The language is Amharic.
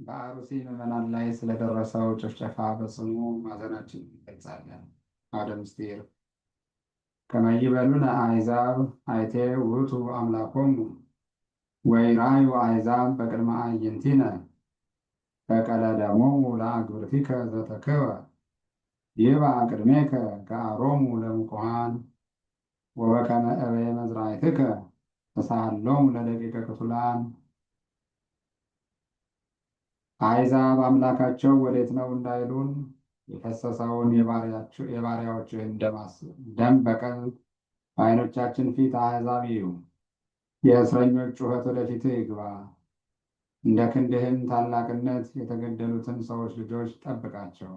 በአሩሲ ምዕመናን ላይ ስለደረሰው ጭፍጨፋ በጽኑ ማዘናችን እንገልጻለን። አውደ ምስጢር ከመይበሉነ አሕዛብ አይቴ ውእቱ አምላኮሙ ወይራዩ አሕዛብ በቅድመ አዕይንቲነ በቀለ ደሞሙ ለአግብርቲከ ዘተክበ ይብአ ቅድሜከ ከአሮሙ ለምቁሃን ወበከመ እበየ መዝራዕትከ ተሳሃሎሙ ለደቂቀ ቅቱላን። አሕዛብ አምላካቸው ወዴት ነው እንዳይሉን የፈሰሰውን የባሪያዎችህን ደም በቀል በዓይኖቻችን ፊት አሕዛብ ይዩ። የእስረኞች ጩኸት ወደፊትህ ይግባ። እንደ ክንድህም ታላቅነት የተገደሉትን ሰዎች ልጆች ጠብቃቸው።